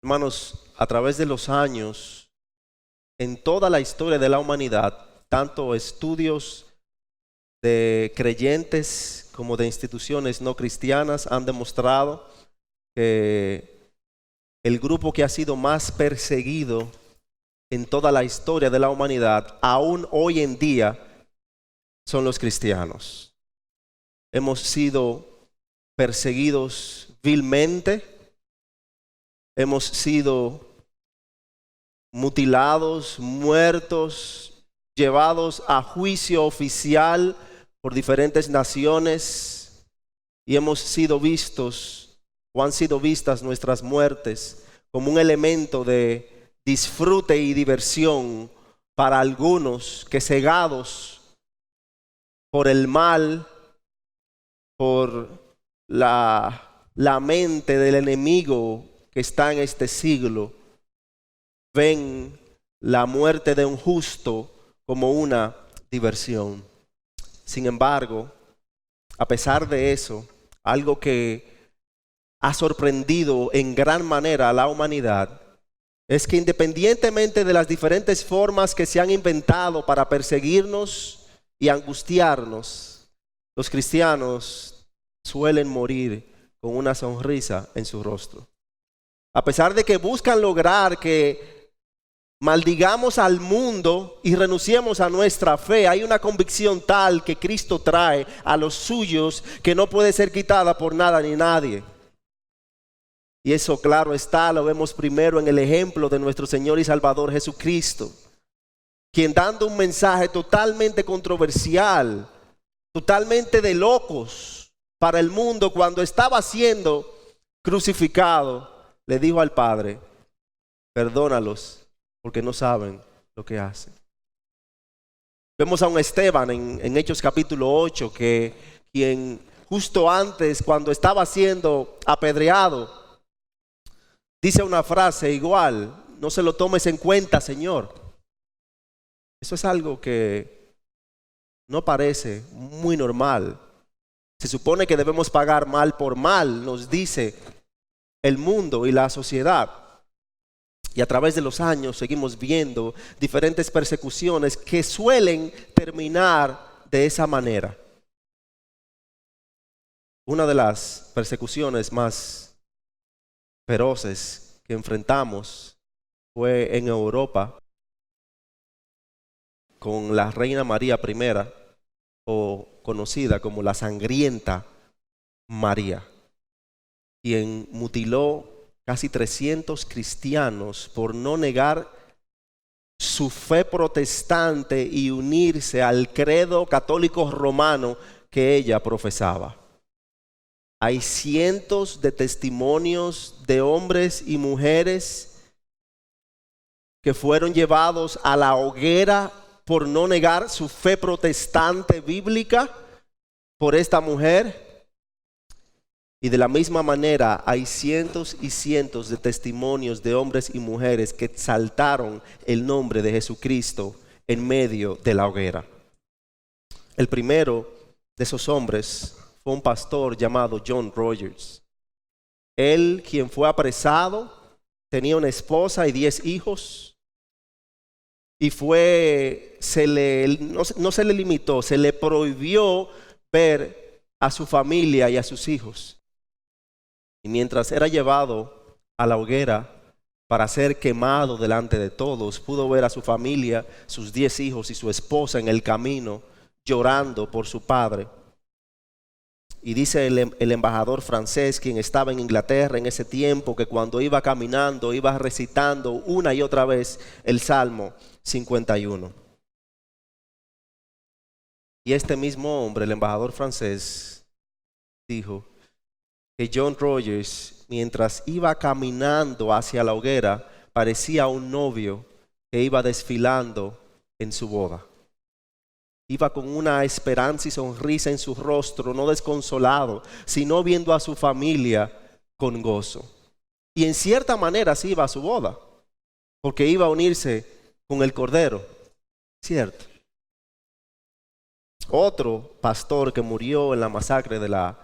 Hermanos, a través de los años, en toda la historia de la humanidad, tanto estudios de creyentes como de instituciones no cristianas han demostrado que el grupo que ha sido más perseguido en toda la historia de la humanidad, aún hoy en día, son los cristianos. Hemos sido perseguidos vilmente, hemos sido mutilados, muertos, llevados a juicio oficial por diferentes naciones y hemos sido vistos o han sido vistas nuestras muertes como un elemento de disfrute y diversión para algunos que, cegados por el mal, por la mente del enemigo que está en este siglo, ven la muerte de un justo como una diversión. Sin embargo, a pesar de eso, algo que ha sorprendido en gran manera a la humanidad es que, independientemente de las diferentes formas que se han inventado para perseguirnos y angustiarnos, los cristianos suelen morir con una sonrisa en su rostro. A pesar de que buscan lograr que maldigamos al mundo y renunciemos a nuestra fe, hay una convicción tal que Cristo trae a los suyos que no puede ser quitada por nada ni nadie. Y eso, claro está, lo vemos primero en el ejemplo de nuestro Señor y Salvador Jesucristo, quien, dando un mensaje totalmente controversial, totalmente de locos para el mundo, cuando estaba siendo crucificado, le dijo al Padre: perdónalos, porque no saben lo que hacen. Vemos a un Esteban en Hechos capítulo 8, quien justo antes, cuando estaba siendo apedreado, dice una frase igual: no se lo tomes en cuenta, Señor. Eso es algo que no parece muy normal. Se supone que debemos pagar mal por mal, nos dice el mundo y la sociedad. Y a través de los años seguimos viendo diferentes persecuciones que suelen terminar de esa manera. Una de las persecuciones más feroces que enfrentamos fue en Europa con la Reina María I, o conocida como la Sangrienta María, quien mutiló casi 300 cristianos por no negar su fe protestante y unirse al credo católico romano que ella profesaba. Hay cientos de testimonios de hombres y mujeres que fueron llevados a la hoguera por no negar su fe protestante bíblica por esta mujer. Y de la misma manera hay cientos y cientos de testimonios de hombres y mujeres que exaltaron el nombre de Jesucristo en medio de la hoguera. El primero de esos hombres fue un pastor llamado John Rogers. Él, quien fue apresado, tenía una esposa y 10 hijos. Y no se le limitó, se le prohibió ver a su familia y a sus hijos. Y mientras era llevado a la hoguera para ser quemado delante de todos, pudo ver a su familia, sus 10 hijos y su esposa en el camino, llorando por su padre. Y dice el embajador francés, quien estaba en Inglaterra en ese tiempo, que cuando iba caminando, iba recitando una y otra vez el Salmo 51. Y este mismo hombre, el embajador francés, dijo que John Rogers, mientras iba caminando hacia la hoguera, parecía un novio que iba desfilando en su boda. Iba con una esperanza y sonrisa en su rostro, no desconsolado, sino viendo a su familia con gozo. Y en cierta manera sí iba a su boda, porque iba a unirse con el Cordero, ¿cierto? Otro pastor que murió en la masacre de la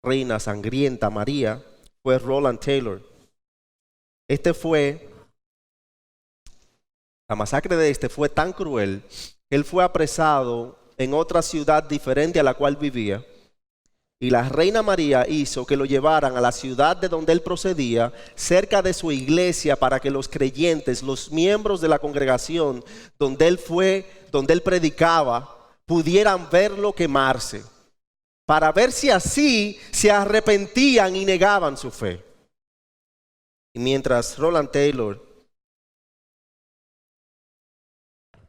Reina Sangrienta María fue Roland Taylor. La masacre de este fue tan cruel que él fue apresado en otra ciudad diferente a la cual vivía. Y la reina María hizo que lo llevaran a la ciudad de donde él procedía, cerca de su iglesia, para que los creyentes, los miembros de la congregación donde él predicaba, pudieran verlo quemarse, para ver si así se arrepentían y negaban su fe. Y mientras Roland Taylor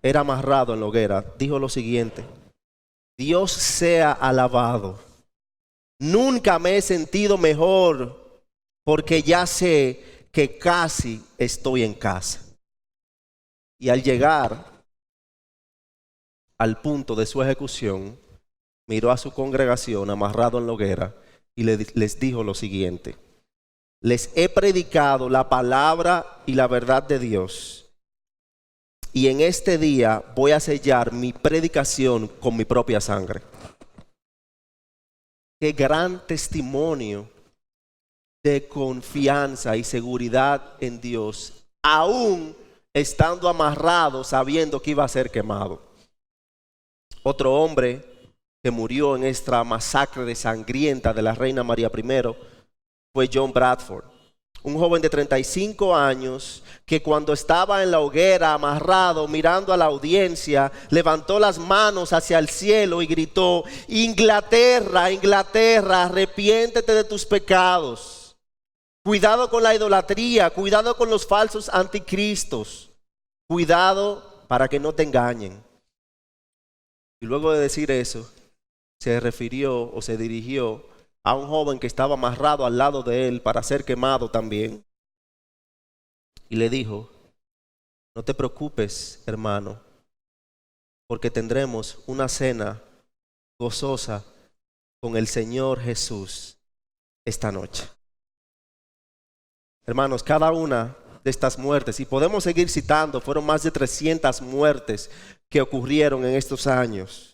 era amarrado en la hoguera, dijo lo siguiente: Dios sea alabado. Nunca me he sentido mejor, porque ya sé que casi estoy en casa. Y al llegar al punto de su ejecución, miró a su congregación amarrado en la hoguera y les dijo lo siguiente: les he predicado la palabra y la verdad de Dios, y en este día voy a sellar mi predicación con mi propia sangre. Qué gran testimonio de confianza y seguridad en Dios, aún estando amarrado, sabiendo que iba a ser quemado. Otro hombre que murió en esta masacre sangrienta de la reina María I fue John Bradford, un joven de 35 años que cuando estaba en la hoguera amarrado mirando a la audiencia, levantó las manos hacia el cielo y gritó: Inglaterra, Inglaterra, arrepiéntete de tus pecados. Cuidado con la idolatría, cuidado con los falsos anticristos, cuidado para que no te engañen. Y luego de decir eso, se refirió o se dirigió a un joven que estaba amarrado al lado de él para ser quemado también. Y le dijo: no te preocupes, hermano, porque tendremos una cena gozosa con el Señor Jesús esta noche. Hermanos, cada una de estas muertes, y podemos seguir citando, fueron más de 300 muertes que ocurrieron en estos años.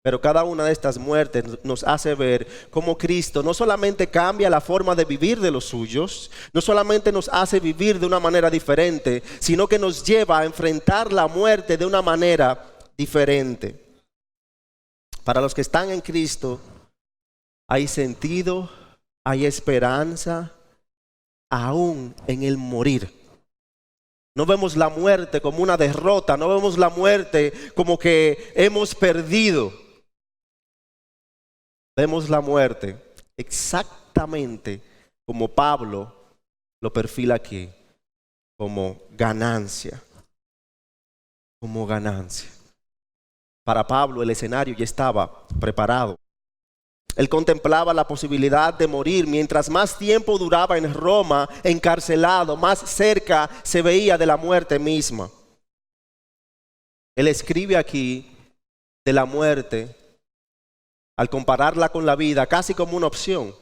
Pero cada una de estas muertes nos hace ver cómo Cristo no solamente cambia la forma de vivir de los suyos, no solamente nos hace vivir de una manera diferente, sino que nos lleva a enfrentar la muerte de una manera diferente. Para los que están en Cristo, hay sentido, hay esperanza, aún en el morir. No vemos la muerte como una derrota, no vemos la muerte como que hemos perdido. Vemos la muerte exactamente como Pablo lo perfila aquí, como ganancia. Como ganancia. Para Pablo el escenario ya estaba preparado. Él contemplaba la posibilidad de morir. Mientras más tiempo duraba en Roma, encarcelado, más cerca se veía de la muerte misma. Él escribe aquí de la muerte, al compararla con la vida, casi como una opción.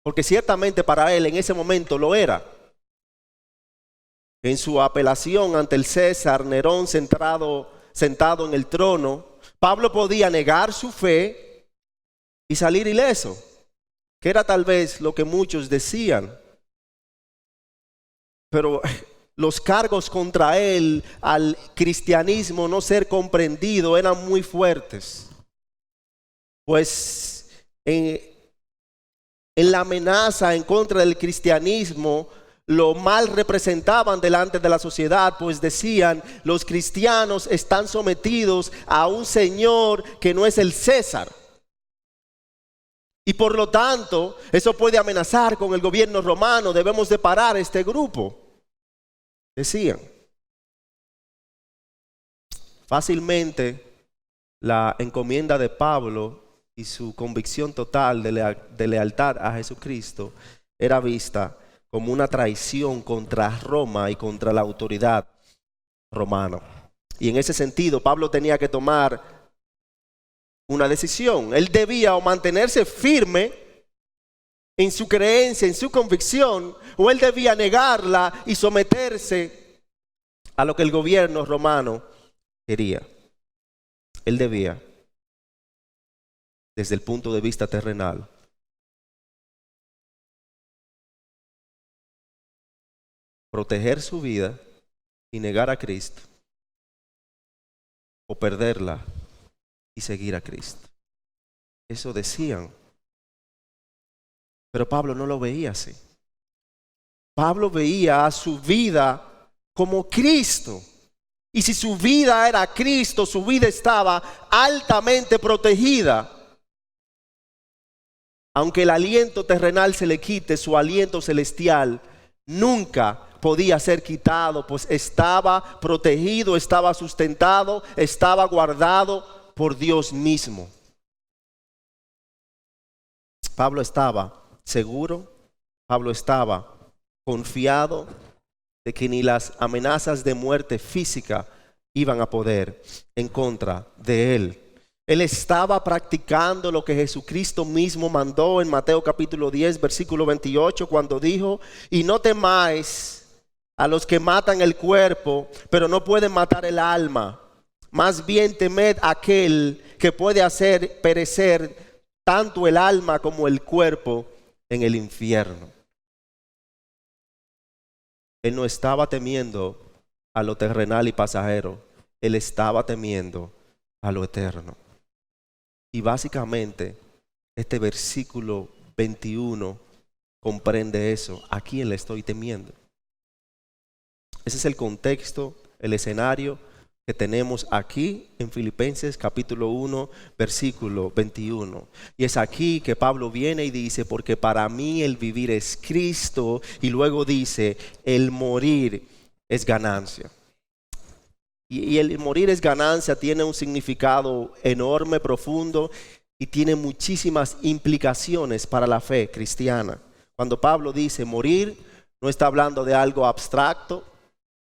Porque ciertamente para él en ese momento lo era. En su apelación ante el César Nerón sentado en el trono, Pablo podía negar su fe y salir ileso, que era tal vez lo que muchos decían. Pero los cargos contra él al cristianismo no ser comprendido eran muy fuertes. Pues en la amenaza en contra del cristianismo lo mal representaban delante de la sociedad, pues decían: los cristianos están sometidos a un señor que no es el César. Y por lo tanto, eso puede amenazar con el gobierno romano, debemos de parar este grupo, decían. Fácilmente la encomienda de Pablo y su convicción total de lealtad a Jesucristo era vista como una traición contra Roma y contra la autoridad romana. Y en ese sentido, Pablo tenía que tomar una decisión. Él debía o mantenerse firme en su creencia, en su convicción, o él debía negarla y someterse a lo que el gobierno romano quería. Él debía, desde el punto de vista terrenal, proteger su vida y negar a Cristo, o perderla y seguir a Cristo. Eso decían. Pero Pablo no lo veía así. Pablo veía a su vida como Cristo. Y si su vida era Cristo, su vida estaba altamente protegida. Aunque el aliento terrenal se le quite, su aliento celestial nunca podía ser quitado, pues estaba protegido, estaba sustentado, estaba guardado por Dios mismo. Pablo estaba seguro, Pablo estaba confiado de que ni las amenazas de muerte física iban a poder en contra de él. Él estaba practicando lo que Jesucristo mismo mandó en Mateo capítulo 10, versículo 28, cuando dijo: y no temáis a los que matan el cuerpo, pero no pueden matar el alma. Más bien temed a aquel que puede hacer perecer tanto el alma como el cuerpo en el infierno. Él no estaba temiendo a lo terrenal y pasajero. Él estaba temiendo a lo eterno. Y básicamente este versículo 21 comprende eso. ¿A quién le estoy temiendo? Ese es el contexto, el escenario que tenemos aquí en Filipenses capítulo 1, versículo 21. Y es aquí que Pablo viene y dice: porque para mí el vivir es Cristo. Y luego dice: el morir es ganancia. Y el morir es ganancia tiene un significado enorme, profundo, y tiene muchísimas implicaciones para la fe cristiana. Cuando Pablo dice morir, no está hablando de algo abstracto,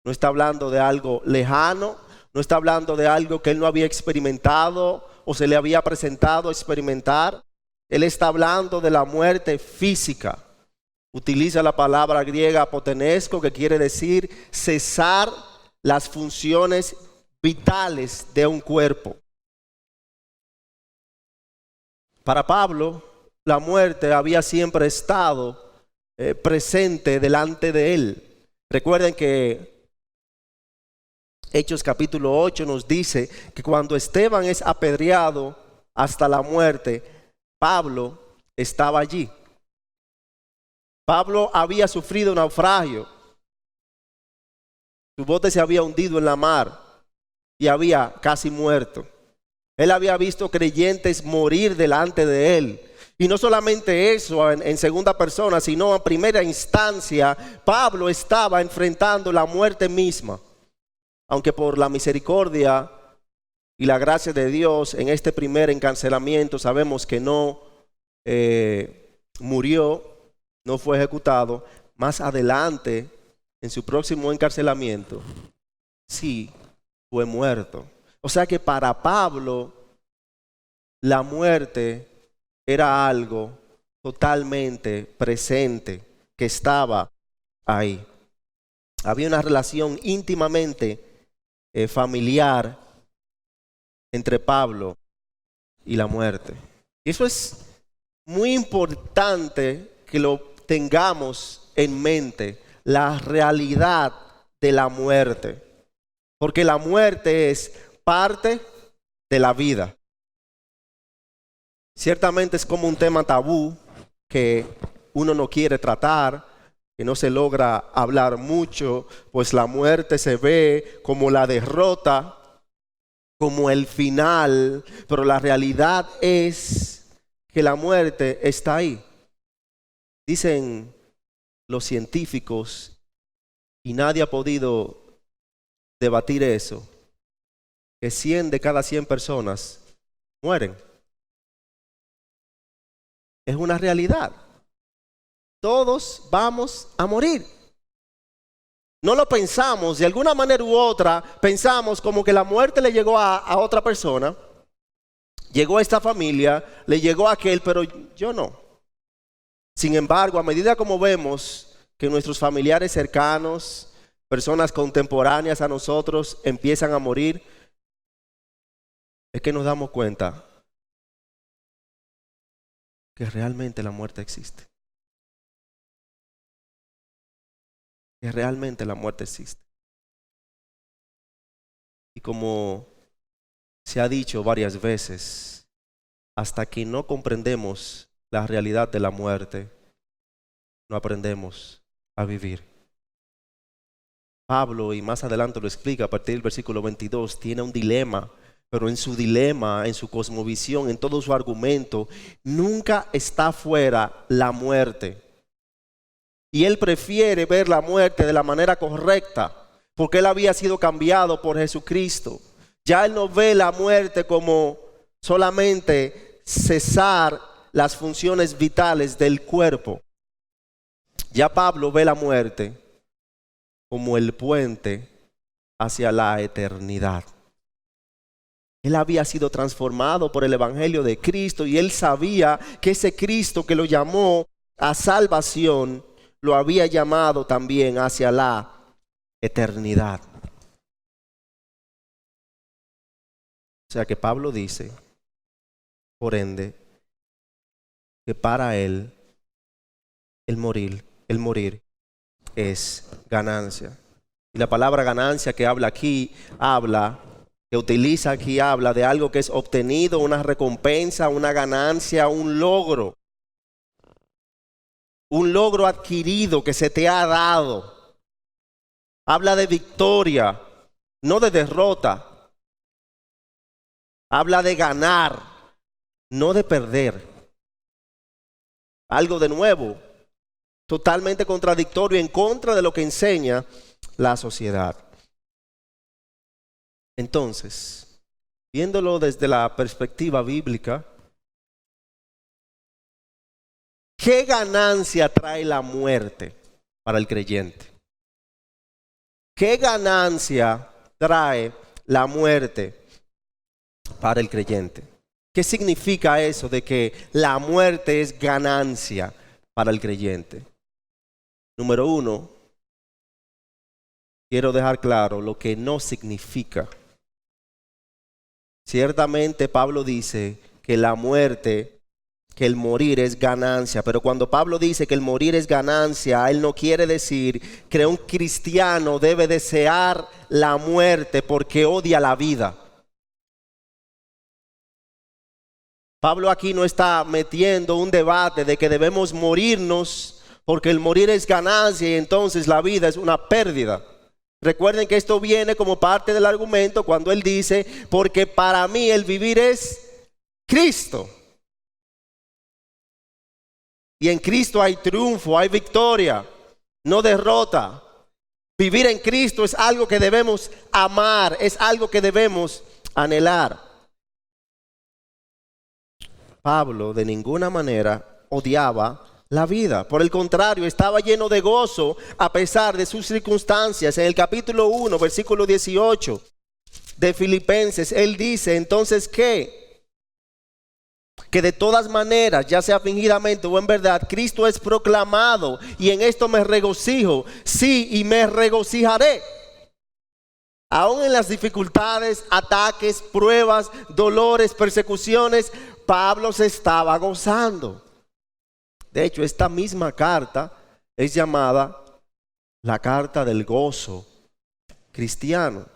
no está hablando de algo lejano, no está hablando de algo que él no había experimentado o se le había presentado experimentar. Él está hablando de la muerte física. Utiliza la palabra griega apotenesco, que quiere decir cesar las funciones vitales de un cuerpo. Para Pablo, la muerte había siempre estado presente delante de él. Recuerden que Hechos capítulo 8 nos dice que cuando Esteban es apedreado hasta la muerte, Pablo estaba allí. Pablo había sufrido naufragio. Su bote se había hundido en la mar y había casi muerto. Él había visto creyentes morir delante de él. Y no solamente eso en segunda persona, sino en primera instancia, Pablo estaba enfrentando la muerte misma. Aunque por la misericordia y la gracia de Dios, en este primer encarcelamiento sabemos que no murió, no fue ejecutado. Más adelante, en su próximo encarcelamiento, sí fue muerto. O sea que para Pablo la muerte era algo totalmente presente, que estaba ahí. Había una relación íntimamente familiar entre Pablo y la muerte. Y eso es muy importante que lo tengamos en mente, la realidad de la muerte. Porque la muerte es parte de la vida. Ciertamente es como un tema tabú que uno no quiere tratar, que no se logra hablar mucho, pues la muerte se ve como la derrota, como el final, pero la realidad es que la muerte está ahí. Dicen los científicos, y nadie ha podido debatir eso, que 100 de cada 100 personas mueren. Es una realidad. Todos vamos a morir. No lo pensamos, de alguna manera u otra, pensamos como que la muerte le llegó a otra persona, llegó a esta familia, le llegó a aquel, pero yo no. Sin embargo, a medida como vemos que nuestros familiares cercanos, personas contemporáneas a nosotros empiezan a morir, es que nos damos cuenta que realmente la muerte existe. que realmente la muerte existe. Y como se ha dicho varias veces, hasta que no comprendemos la realidad de la muerte, no aprendemos a vivir. Pablo, y más adelante lo explica a partir del versículo 22, tiene un dilema, pero en su dilema, en su cosmovisión, en todo su argumento, nunca está fuera la muerte. Y él prefiere ver la muerte de la manera correcta, porque él había sido cambiado por Jesucristo. Ya él no ve la muerte como solamente cesar las funciones vitales del cuerpo. Ya Pablo ve la muerte como el puente hacia la eternidad. Él había sido transformado por el Evangelio de Cristo y él sabía que ese Cristo que lo llamó a salvación, lo había llamado también hacia la eternidad. O sea que Pablo dice, por ende, que para él el morir es ganancia. Y la palabra ganancia que habla aquí, que utiliza aquí, habla de algo que es obtenido, una recompensa, una ganancia, un logro. Un logro adquirido que se te ha dado. Habla de victoria, no de derrota. Habla de ganar, no de perder. Algo de nuevo, totalmente contradictorio, en contra de lo que enseña la sociedad. Entonces, viéndolo desde la perspectiva bíblica, ¿qué ganancia trae la muerte para el creyente? ¿Qué ganancia trae la muerte para el creyente? ¿Qué significa eso de que la muerte es ganancia para el creyente? Número uno, quiero dejar claro lo que no significa. Ciertamente Pablo dice que la muerte, que el morir es ganancia, pero cuando Pablo dice que el morir es ganancia, él no quiere decir que un cristiano debe desear la muerte porque odia la vida. Pablo aquí no está metiendo un debate de que debemos morirnos porque el morir es ganancia y entonces la vida es una pérdida. Recuerden que esto viene como parte del argumento cuando él dice, porque para mí el vivir es Cristo. Y en Cristo hay triunfo, hay victoria, no derrota. Vivir en Cristo es algo que debemos amar, es algo que debemos anhelar. Pablo de ninguna manera odiaba la vida. Por el contrario, estaba lleno de gozo a pesar de sus circunstancias. En el capítulo 1, versículo 18 de Filipenses, él dice, entonces, ¿qué? Que de todas maneras, ya sea fingidamente o en verdad, Cristo es proclamado y en esto me regocijo. Sí, y me regocijaré. Aún en las dificultades, ataques, pruebas, dolores, persecuciones, Pablo se estaba gozando. De hecho, esta misma carta es llamada la carta del gozo cristiano,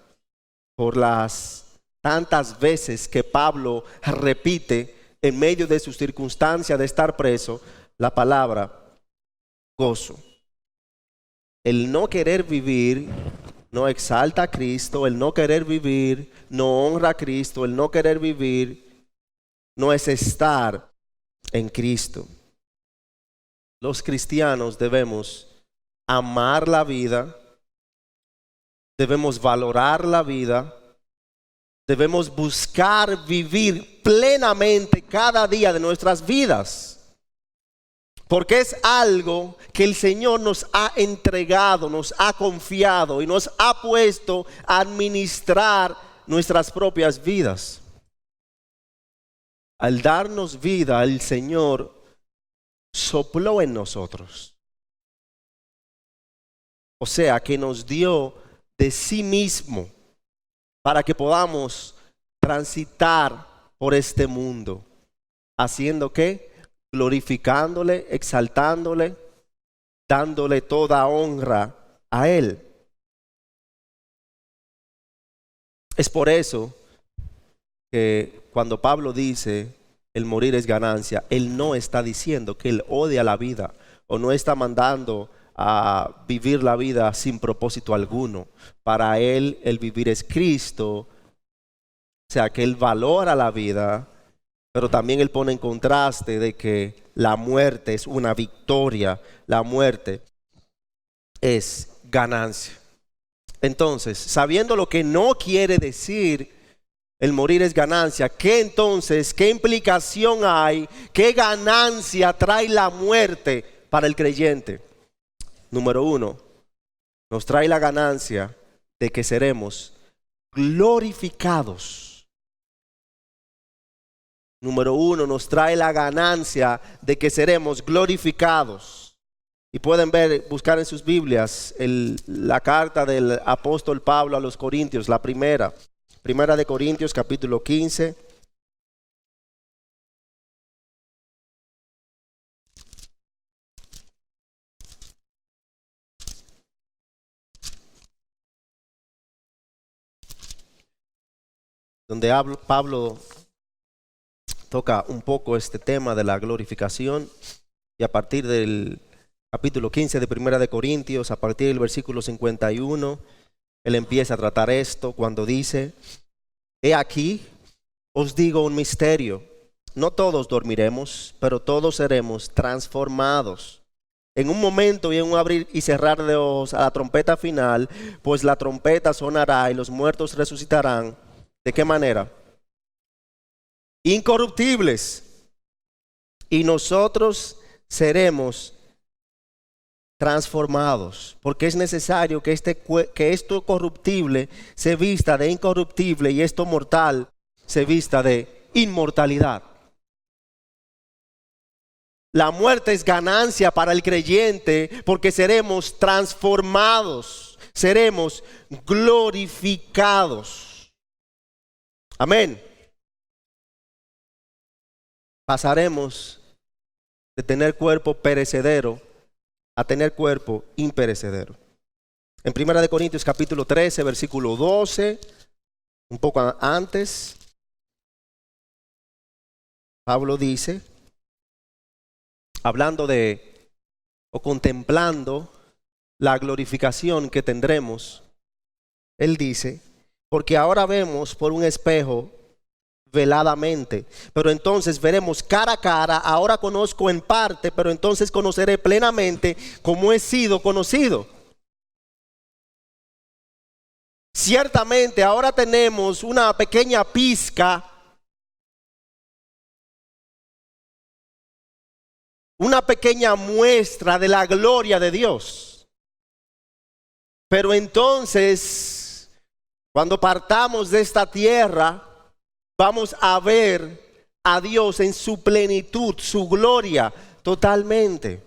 por las tantas veces que Pablo repite en medio de su circunstancia de estar preso la palabra gozo. El no querer vivir no exalta a Cristo, el no querer vivir no honra a Cristo, el no querer vivir no es estar en Cristo. Los cristianos debemos amar la vida, debemos valorar la vida, debemos buscar vivir plenamente cada día de nuestras vidas, porque es algo que el Señor nos ha entregado, nos ha confiado y nos ha puesto a administrar nuestras propias vidas. Al darnos vida, el Señor sopló en nosotros. O sea, que nos dio de sí mismo para que podamos transitar por este mundo. ¿Haciendo qué? Glorificándole, exaltándole, dándole toda honra a Él. Es por eso que cuando Pablo dice el morir es ganancia, él no está diciendo que él odia la vida o no está mandando a vivir la vida sin propósito alguno. Para él el vivir es Cristo, o sea que él valora la vida, pero también él pone en contraste de que la muerte es una victoria, la muerte es ganancia. Entonces, sabiendo lo que no quiere decir el morir es ganancia, ¿qué entonces, qué implicación hay, qué ganancia trae la muerte para el creyente? Número 1, nos trae la ganancia de que seremos glorificados. Número 1, nos trae la ganancia de que seremos glorificados. Y pueden ver, buscar en sus Biblias la carta del apóstol Pablo a los Corintios, la primera de Corintios capítulo 15. Donde Pablo toca un poco este tema de la glorificación, y a partir del capítulo 15 de Primera de Corintios, a partir del versículo 51, él empieza a tratar esto cuando dice: he aquí, os digo un misterio, no todos dormiremos, pero todos seremos transformados. En un momento y en un abrir y cerrar de ojos a la trompeta final, pues la trompeta sonará y los muertos resucitarán. ¿De qué manera? Incorruptibles. Y nosotros seremos transformados, porque es necesario que esto corruptible se vista de incorruptible y esto mortal se vista de inmortalidad. La muerte es ganancia para el creyente porque seremos transformados, seremos glorificados. Amén. Pasaremos de tener cuerpo perecedero a tener cuerpo imperecedero. En 1 Corintios capítulo 13, versículo 12, un poco antes, Pablo dice, hablando de o contemplando la glorificación que tendremos, él dice: porque ahora vemos por un espejo veladamente, pero entonces veremos cara a cara. Ahora conozco en parte, pero entonces conoceré plenamente como he sido conocido. Ciertamente ahora tenemos una pequeña pizca, una pequeña muestra de la gloria de Dios. Pero entonces, cuando partamos de esta tierra, vamos a ver a Dios en su plenitud, su gloria totalmente.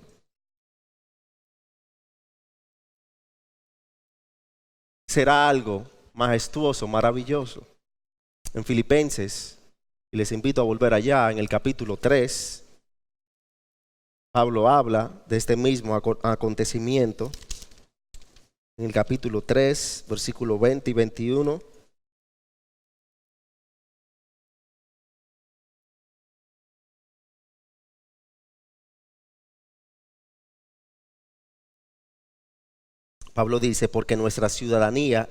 Será algo majestuoso, maravilloso. En Filipenses, y les invito a volver allá, en el capítulo 3, Pablo habla de este mismo acontecimiento. En el capítulo 3, versículo 20 y 21. Pablo dice: porque nuestra ciudadanía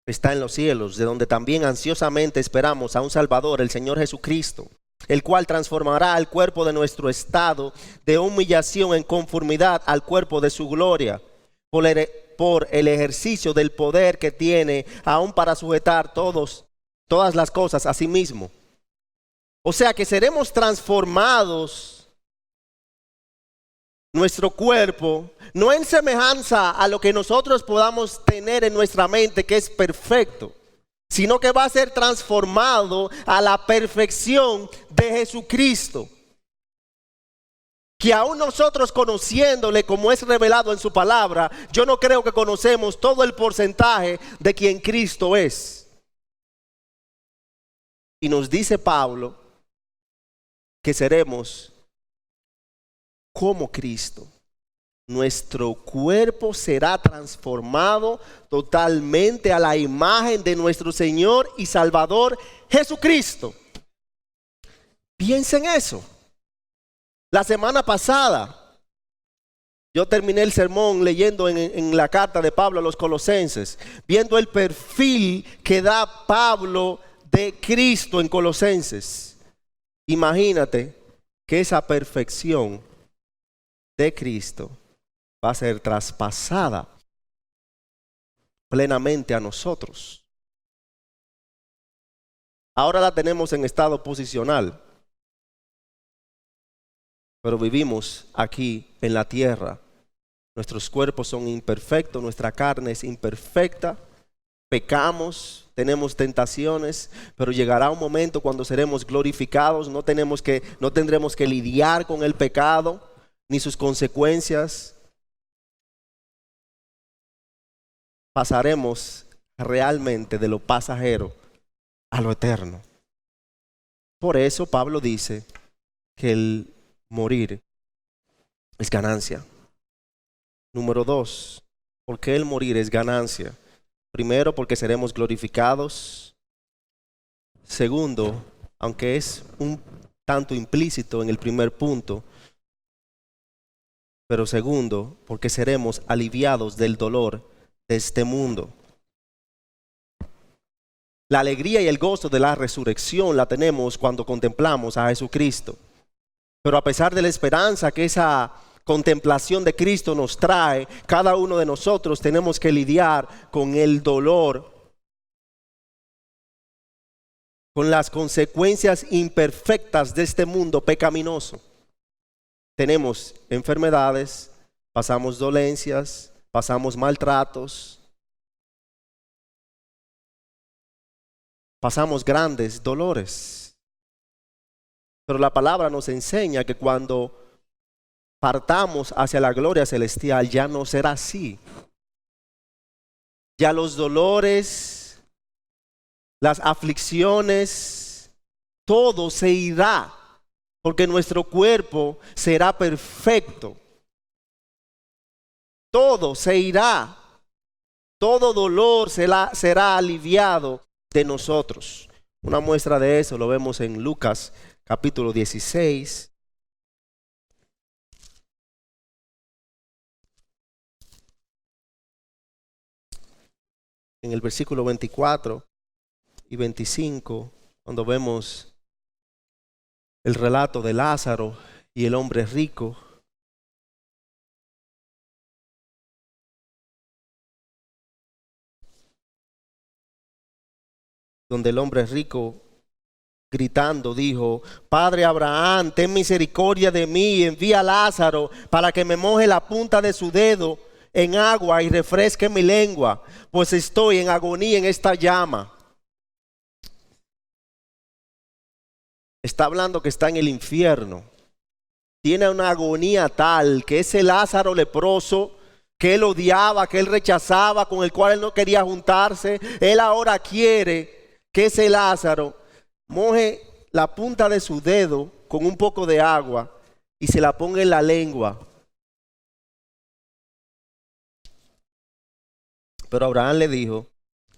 está en los cielos, de donde también ansiosamente esperamos a un Salvador, el Señor Jesucristo, el cual transformará el cuerpo de nuestro estado de humillación en conformidad al cuerpo de su gloria, por el ejercicio del poder que tiene aún para sujetar todas las cosas a sí mismo. O sea que seremos transformados nuestro cuerpo, no en semejanza a lo que nosotros podamos tener en nuestra mente, que es perfecto, sino que va a ser transformado a la perfección de Jesucristo. Que aún nosotros conociéndole como es revelado en su palabra, yo no creo que conocemos todo el porcentaje de quien Cristo es. Y nos dice Pablo que seremos como Cristo. nuestro cuerpo será transformado totalmente a la imagen de nuestro Señor y Salvador Jesucristo. Piensen eso. La semana pasada yo terminé el sermón leyendo en la carta de Pablo a los Colosenses, viendo el perfil que da Pablo de Cristo en Colosenses. Imagínate que esa perfección de Cristo va a ser traspasada plenamente a nosotros. Ahora la tenemos en estado posicional, pero vivimos aquí en la tierra. Nuestros cuerpos son imperfectos, nuestra carne es imperfecta, pecamos, tenemos tentaciones, pero llegará un momento cuando seremos glorificados, no tendremos que lidiar con el pecado ni sus consecuencias. Pasaremos realmente de lo pasajero a lo eterno. Por eso Pablo dice que el morir es ganancia. Número 2, ¿por qué el morir es ganancia? Primero, porque seremos glorificados. Segundo, aunque es un tanto implícito en el primer punto, pero segundo, porque seremos aliviados del dolor de este mundo. La alegría y el gozo de la resurrección la tenemos cuando contemplamos a Jesucristo. Pero a pesar de la esperanza que esa contemplación de Cristo nos trae, cada uno de nosotros tenemos que lidiar con el dolor, con las consecuencias imperfectas de este mundo pecaminoso. Tenemos enfermedades, pasamos dolencias, pasamos maltratos, pasamos grandes dolores. Pero la palabra nos enseña que cuando partamos hacia la gloria celestial ya no será así. Ya los dolores, las aflicciones, todo se irá, porque nuestro cuerpo será perfecto. Todo se irá. Todo dolor será aliviado de nosotros. Una muestra de eso lo vemos en Lucas capítulo 16. En el versículo 24 y 25, cuando vemos el relato de Lázaro y el hombre rico. Donde el hombre rico, gritando, dijo: Padre Abraham, ten misericordia de mí y envía a Lázaro para que me moje la punta de su dedo en agua y refresque mi lengua, pues estoy en agonía en esta llama. Está hablando que está en el infierno. Tiene una agonía tal que ese Lázaro leproso que él odiaba, que él rechazaba, con el cual él no quería juntarse, él ahora quiere que ese Lázaro moje la punta de su dedo con un poco de agua y se la ponga en la lengua. Pero Abraham le dijo: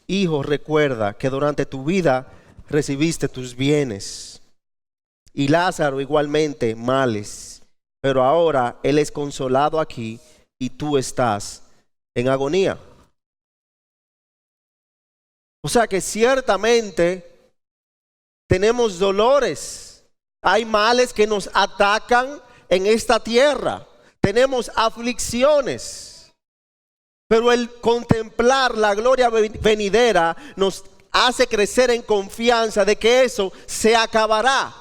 Hijo, recuerda que durante tu vida recibiste tus bienes, y Lázaro igualmente males, pero ahora él es consolado aquí y tú estás en agonía. O sea que ciertamente tenemos dolores, hay males que nos atacan en esta tierra, tenemos aflicciones. Pero el contemplar la gloria venidera nos hace crecer en confianza de que eso se acabará.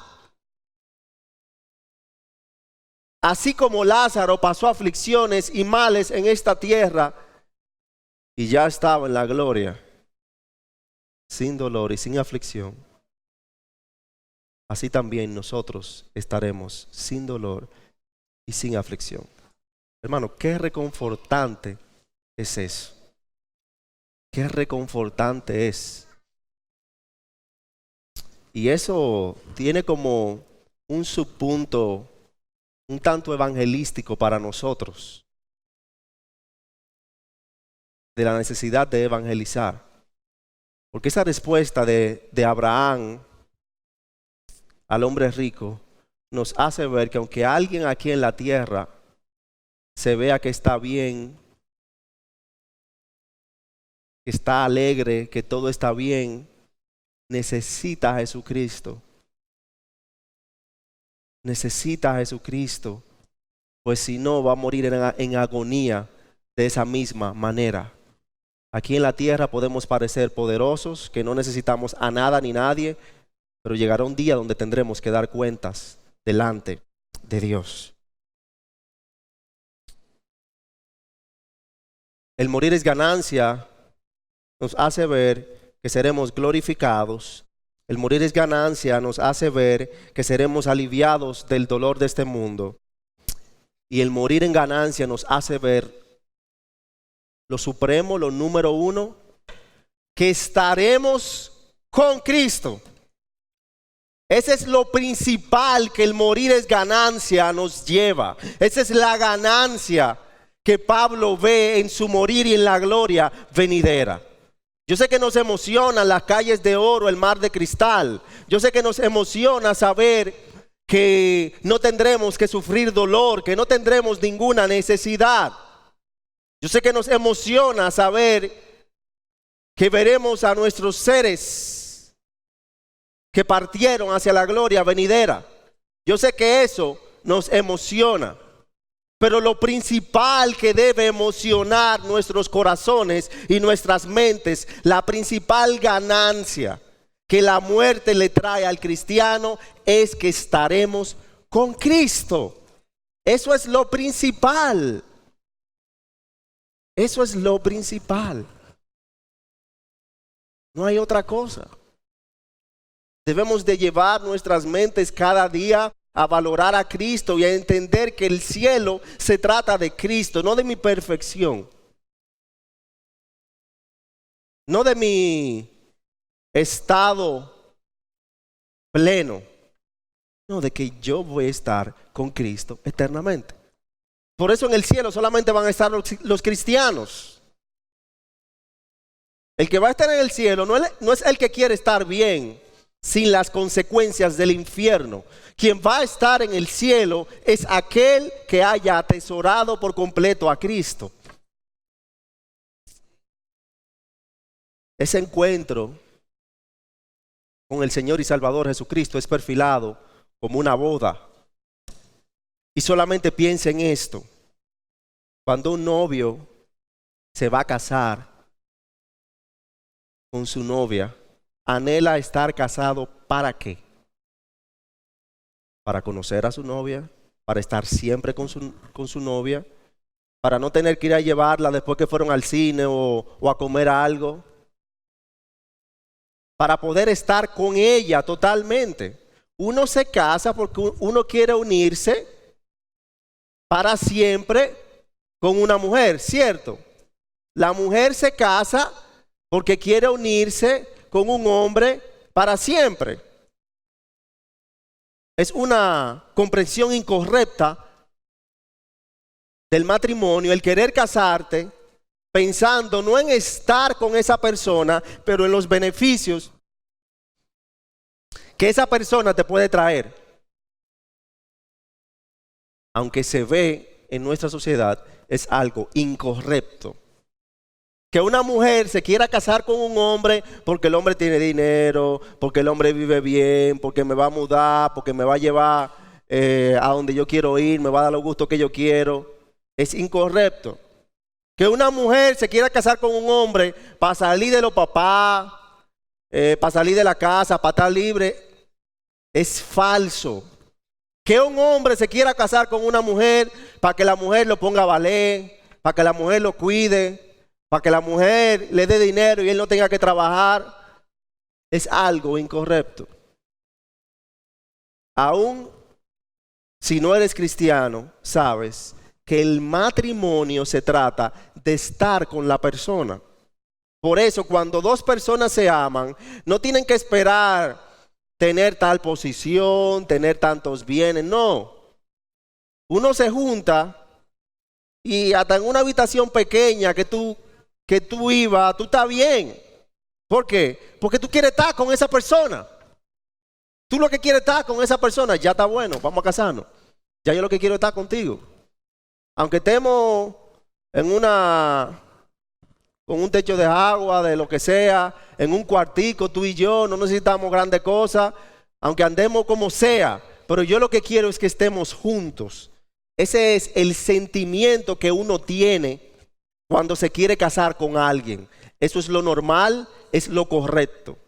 Así como Lázaro pasó aflicciones y males en esta tierra y ya estaba en la gloria, sin dolor y sin aflicción, así también nosotros estaremos sin dolor y sin aflicción. Hermano, qué reconfortante es eso. Qué reconfortante es. Y eso tiene como un subpunto un tanto evangelístico para nosotros. de la necesidad de evangelizar. Porque esa respuesta de Abraham al hombre rico nos hace ver que aunque alguien aquí en la tierra se vea que está bien, que está alegre, que todo está bien, necesita a Jesucristo. Necesita a Jesucristo, pues si no va a morir en agonía de esa misma manera. Aquí en la tierra podemos parecer poderosos, que no necesitamos a nada ni nadie, pero llegará un día donde tendremos que dar cuentas delante de Dios. El morir es ganancia, nos hace ver que seremos glorificados. El morir es ganancia, nos hace ver que seremos aliviados del dolor de este mundo. Y el morir en ganancia nos hace ver lo supremo, lo número uno, que estaremos con Cristo. Ese es lo principal que el morir es ganancia nos lleva. Esa es la ganancia que Pablo ve en su morir y en la gloria venidera. Yo sé que nos emociona las calles de oro, el mar de cristal. Yo sé que nos emociona saber que no tendremos que sufrir dolor, que no tendremos ninguna necesidad. Yo sé que nos emociona saber que veremos a nuestros seres que partieron hacia la gloria venidera. Yo sé que eso nos emociona. Pero lo principal que debe emocionar nuestros corazones y nuestras mentes, la principal ganancia que la muerte le trae al cristiano es que estaremos con Cristo. Eso es lo principal. Eso es lo principal. No hay otra cosa. Debemos de llevar nuestras mentes cada día a valorar a Cristo y a entender que el cielo se trata de Cristo, no de mi perfección, no de mi estado pleno, no, de que yo voy a estar con Cristo eternamente. Por eso en el cielo solamente van a estar los cristianos. El que va a estar en el cielo no es el que quiere estar bien sin las consecuencias del infierno. Quien va a estar en el cielo es aquel que haya atesorado por completo a Cristo. Ese encuentro con el Señor y Salvador Jesucristo es perfilado como una boda. Y solamente piensa en esto: cuando un novio se va a casar con su novia, anhela estar casado ¿para qué? Para conocer a su novia, para estar siempre con su novia, para no tener que ir a llevarla después que fueron al cine o a comer algo, para poder estar con ella totalmente. Uno se casa porque uno quiere unirse para siempre con una mujer, ¿cierto? La mujer se casa porque quiere unirse con un hombre para siempre. Es una comprensión incorrecta del matrimonio el querer casarte pensando no en estar con esa persona, pero en los beneficios que esa persona te puede traer. Aunque se ve en nuestra sociedad, es algo incorrecto. Que una mujer se quiera casar con un hombre porque el hombre tiene dinero, porque el hombre vive bien, porque me va a mudar, porque me va a llevar a donde yo quiero ir, me va a dar los gustos que yo quiero, es incorrecto. Que una mujer se quiera casar con un hombre para salir de los papás, para salir de la casa, para estar libre, es falso. Que un hombre se quiera casar con una mujer para que la mujer lo ponga a valer, para que la mujer lo cuide, para que la mujer le dé dinero y él no tenga que trabajar, es algo incorrecto. Aún si no eres cristiano, sabes que el matrimonio se trata de estar con la persona. Por eso cuando dos personas se aman, no tienen que esperar tener tal posición, tener tantos bienes, no. Uno se junta y hasta en una habitación pequeña que que tú ibas, tú estás bien. ¿Por qué? Porque tú quieres estar con esa persona. Tú lo que quieres estar con esa persona, ya está bueno, vamos a casarnos. Ya yo lo que quiero es estar contigo. Aunque estemos con un techo de agua, de lo que sea, en un cuartico, tú y yo, no necesitamos grandes cosas, aunque andemos como sea, pero yo lo que quiero es que estemos juntos. Ese es el sentimiento que uno tiene cuando se quiere casar con alguien. Eso es lo normal, es lo correcto.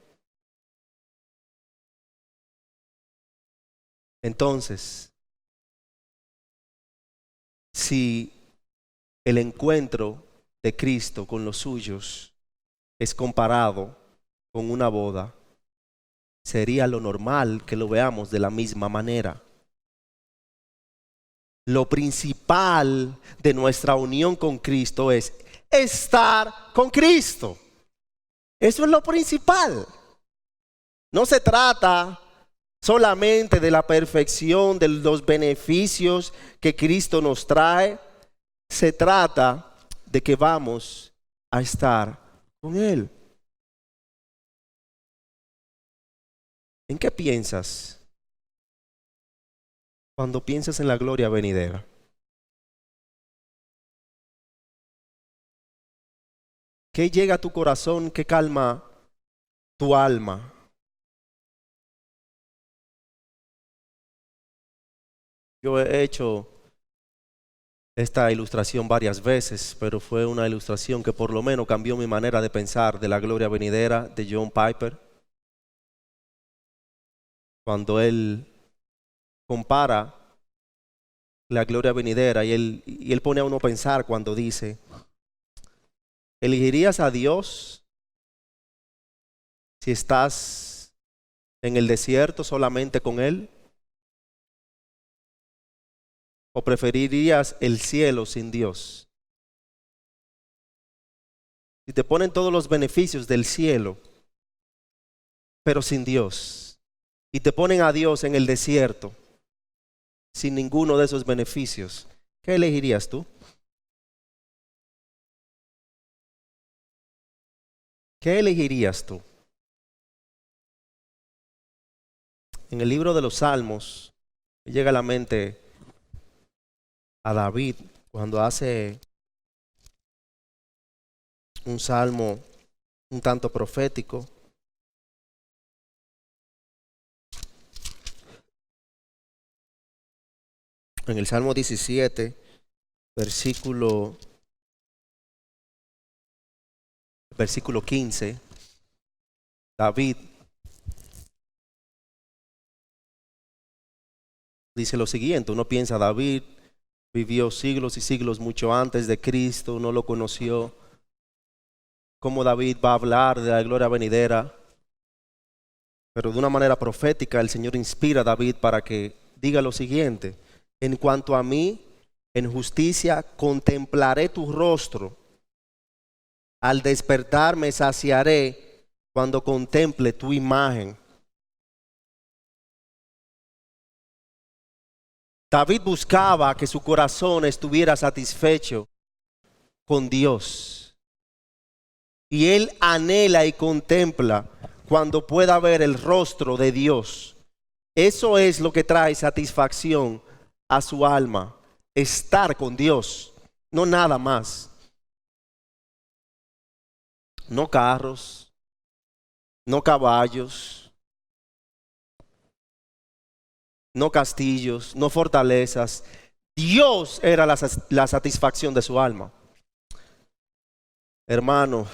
Entonces, si el encuentro de Cristo con los suyos es comparado con una boda, sería lo normal que lo veamos de la misma manera. Lo principal de nuestra unión con Cristo es estar con Cristo. Eso es lo principal. No se trata solamente de la perfección, de los beneficios que Cristo nos trae. Se trata de que vamos a estar con Él. ¿En qué piensas cuando piensas en la gloria venidera? ¿Qué llega a tu corazón? ¿Qué calma tu alma? Yo he hecho esta ilustración varias veces, pero fue una ilustración que por lo menos cambió mi manera de pensar de la gloria venidera de John Piper. Cuando él compara la gloria venidera y él pone a uno a pensar cuando dice: ¿elegirías a Dios si estás en el desierto solamente con Él? ¿O preferirías el cielo sin Dios? Si te ponen todos los beneficios del cielo, pero sin Dios, y te ponen a Dios en el desierto, sin ninguno de esos beneficios, ¿qué elegirías tú? ¿Qué elegirías tú? En el libro de los Salmos, me llega a la mente a David cuando hace un salmo un tanto profético. En el Salmo 17, versículo 15, David dice lo siguiente. Uno piensa, David vivió siglos y siglos mucho antes de Cristo, no lo conoció. ¿Cómo David va a hablar de la gloria venidera? Pero de una manera profética el Señor inspira a David para que diga lo siguiente: en cuanto a mí, en justicia contemplaré tu rostro. Al despertar me saciaré cuando contemple tu imagen. David buscaba que su corazón estuviera satisfecho con Dios. Y él anhela y contempla cuando pueda ver el rostro de Dios. Eso es lo que trae satisfacción a su alma. Estar con Dios, no nada más. No carros, no caballos, no castillos, no fortalezas. Dios era la satisfacción de su alma. Hermano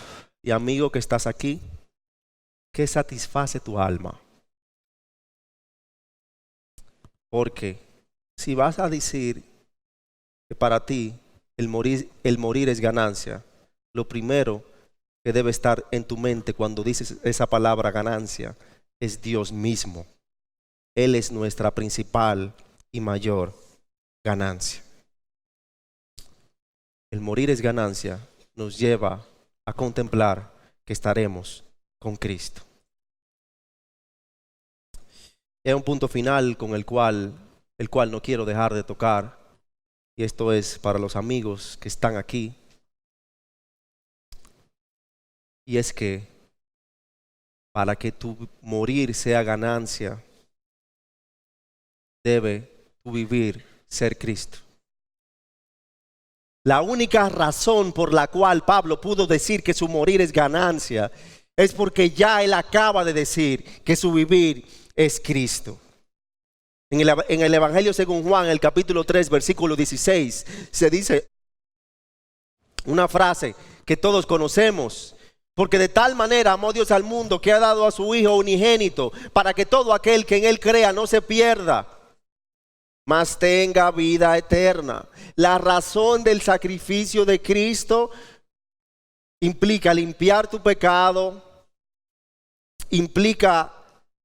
y amigo que estás aquí, ¿qué satisface tu alma? Porque si vas a decir que para ti el morir es ganancia, lo primero que debe estar en tu mente cuando dices esa palabra ganancia es Dios mismo. Él es nuestra principal y mayor ganancia. El morir es ganancia nos lleva a contemplar que estaremos con Cristo. Hay un punto final con el cual no quiero dejar de tocar, y esto es para los amigos que están aquí. Y es que para que tu morir sea ganancia, debe tu vivir ser Cristo. La única razón por la cual Pablo pudo decir que su morir es ganancia es porque ya él acaba de decir que su vivir es Cristo. En el Evangelio según Juan, el capítulo 3, versículo 16, se dice una frase que todos conocemos. Porque de tal manera amó Dios al mundo que ha dado a su Hijo unigénito, para que todo aquel que en Él crea no se pierda, mas tenga vida eterna. La razón del sacrificio de Cristo implica limpiar tu pecado, implica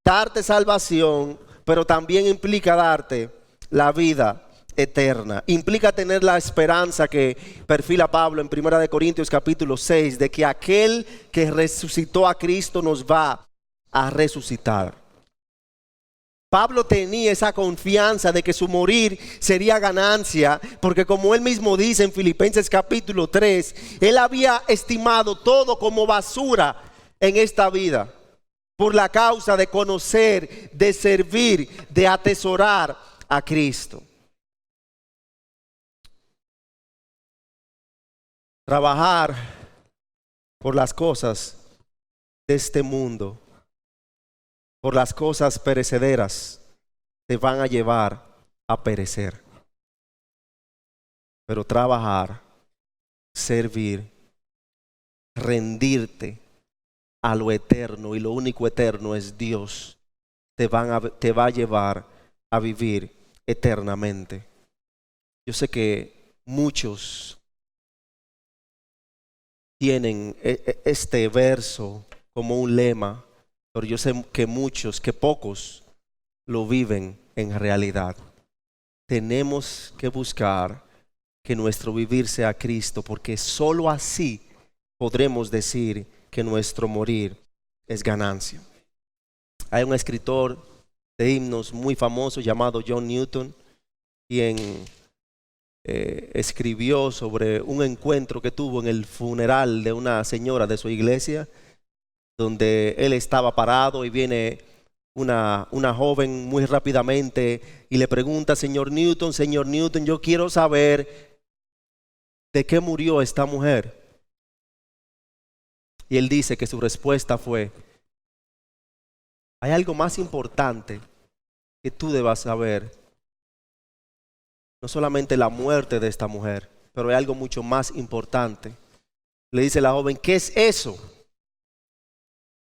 darte salvación, pero también implica darte la vida eterna. Implica tener la esperanza que perfila Pablo en 1 Corintios capítulo 6, de que aquel que resucitó a Cristo nos va a resucitar. Pablo tenía esa confianza de que su morir sería ganancia, porque como él mismo dice en Filipenses capítulo 3, él había estimado todo como basura en esta vida, por la causa de conocer, de servir, de atesorar a Cristo. Trabajar por las cosas de este mundo, por las cosas perecederas, te van a llevar a perecer. Pero trabajar, servir, rendirte a lo eterno, y lo único eterno es Dios, te va a llevar a vivir eternamente. Yo sé que muchos tienen este verso como un lema, pero yo sé que pocos lo viven en realidad. Tenemos que buscar que nuestro vivir sea Cristo, porque solo así podremos decir que nuestro morir es ganancia. Hay un escritor de himnos muy famoso llamado John Newton, quien escribió sobre un encuentro que tuvo en el funeral de una señora de su iglesia, donde él estaba parado y viene una joven muy rápidamente y le pregunta: señor Newton, yo quiero saber de qué murió esta mujer. Y él dice que su respuesta fue: hay algo más importante que tú debas saber. No solamente la muerte de esta mujer, pero hay algo mucho más importante. Le dice la joven: ¿qué es eso?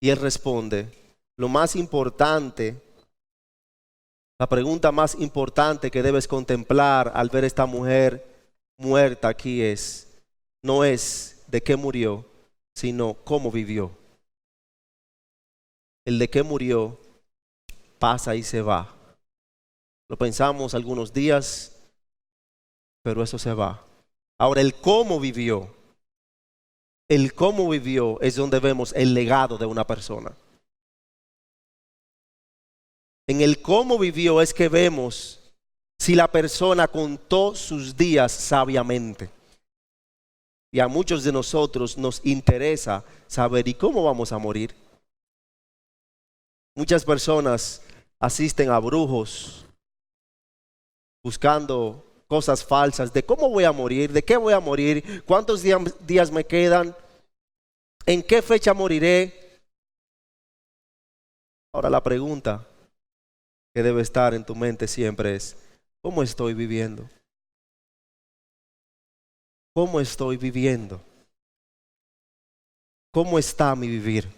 Y él responde: lo más importante, la pregunta más importante que debes contemplar al ver esta mujer muerta aquí no es de qué murió, sino cómo vivió. El de qué murió pasa y se va. Lo pensamos algunos días, pero eso se va. Ahora, el cómo vivió es donde vemos el legado de una persona. En el cómo vivió es que vemos si la persona contó sus días sabiamente. Y a muchos de nosotros nos interesa saber: ¿y cómo vamos a morir? Muchas personas asisten a brujos buscando cosas falsas de cómo voy a morir, de qué voy a morir, cuántos días me quedan, en qué fecha moriré. Ahora, la pregunta que debe estar en tu mente siempre es: ¿cómo estoy viviendo? ¿Cómo estoy viviendo? ¿Cómo está mi vivir?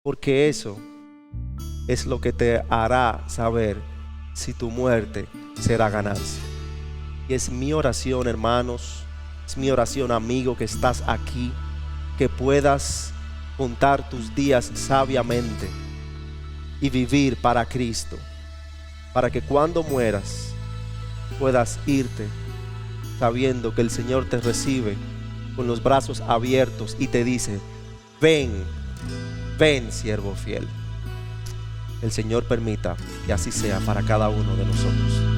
Porque eso es lo que te hará saber si tu muerte será ganancia. Y es mi oración, hermanos, es mi oración, amigo, que estás aquí, que puedas contar tus días sabiamente y vivir para Cristo, para que cuando mueras puedas irte sabiendo que el Señor te recibe con los brazos abiertos y te dice: ven, ven, siervo fiel. El Señor permita que así sea para cada uno de nosotros.